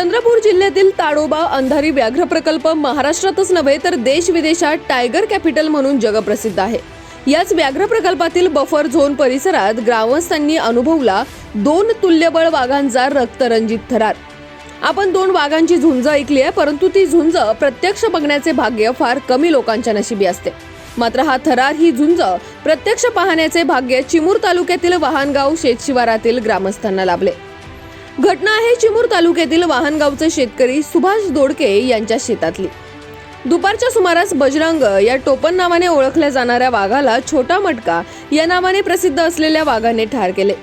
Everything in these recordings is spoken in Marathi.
चंद्रपूर जिल्ह्यातील ताडोबा अंधारी व्याघ्र प्रकल्प महाराष्ट्रातच नव्हे तर देश विदेशात टायगर कॅपिटल म्हणून जगप्रसिद्ध आहे। याच व्याघ्र प्रकल्पातील बफर झोन परिसरात ग्रामस्थांनी अनुभवला 2 तुल्यबळ वाघांचा रक्तरंजित थरार। आपण 2 वाघांची झुंज ऐकली आहे, परंतु ती झुंज प्रत्यक्ष बघण्याचे भाग्य फार कमी लोकांच्या नशिबी असते। मात्र हा थरार, ही झुंज प्रत्यक्ष पाहण्याचे भाग्य चिमूर तालुक्यातील वाहनगाव शेतशिवारातील ग्रामस्थांना लाभले। घटना आहे चिमूर तालुक्यातील वाहनगावचे शेतकरी सुभाष दोडके यांच्या शेतातली। दुपारच्या सुमारास बजरंग या टोपण नावाने ओळखल्या जाणाऱ्या वाघाला छोटा मटका या नावाने प्रसिद्ध असलेल्या वाघाने ठार केले।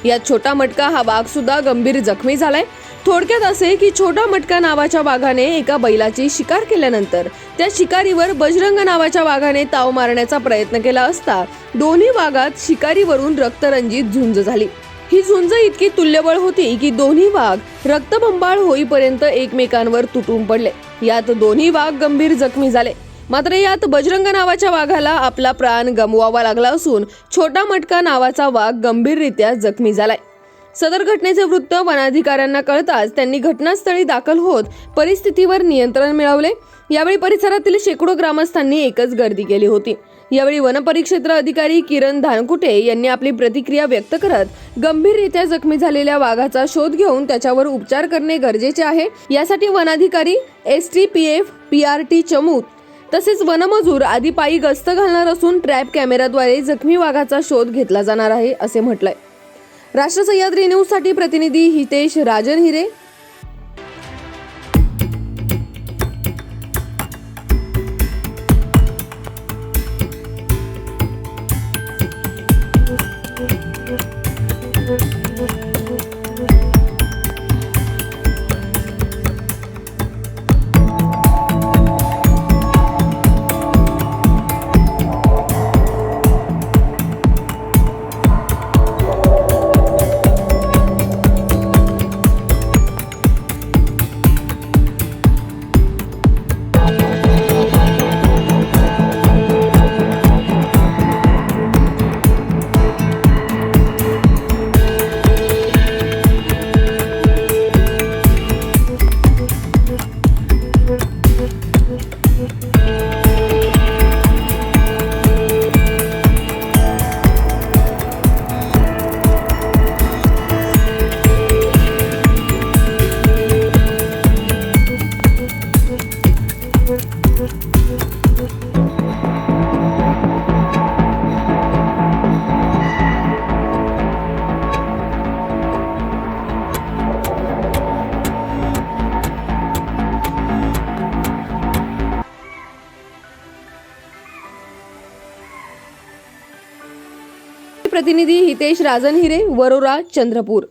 यात छोटा मटका हा वाघ सुद्धा गंभीर जखमी झालाय। थोडक्यात असे की छोटा मटका नावाच्या वाघाने एका बैलाची शिकार केल्यानंतर त्या शिकारीवर बजरंग नावाच्या वाघाने ताव मारण्याचा प्रयत्न केला असता दोन्ही वाघात शिकारीवरून रक्तरंजित झुंज झाली। ही झुंज इतकी तुल्यबळ होती की दोन्ही वाघ रक्तबंबाळ होईपर्यंत एकमेकांवर तुटून पडले। यात दोन्ही वाघ गंभीर जखमी झाले। मात्र यात बजरंग नावाच्या वाघाला आपला प्राण गमवावा लागला असून छोटा मटका नावाचा वाघ गंभीररित्या जखमी झालाय। सदर घटनेचे वृत्त वनाधिकाऱ्यांना कळताच त्यांनी घटनास्थळी दाखल होत परिस्थितीवर नियंत्रण मिळवले। यावेळी परिसरातील शेकडो ग्रामस्थांनी एकच गर्दी केली होती। यावेळी वनपरिक्षेत्र अधिकारी किरण धानकुटे यांनी आपली प्रतिक्रिया व्यक्त करत गंभीररित्या जखमी झालेल्या वाघाचा शोध घेऊन त्याच्यावर उपचार करणे गरजेचे आहे। यासाठी वनाधिकारी, STPF, PRT चमूत तसेच वनमजूर आदी पायी गस्त घालणार असून ट्रॅप कॅमेराद्वारे जखमी वाघाचा शोध घेतला जाणार आहे असे म्हटलंय। राष्ट्र सह्याद्री न्यूज साठी प्रतिनिधी हितेश राजन हिरे। प्रतिनिधी हितेश राजन हिरे, वरोरा, चंद्रपूर।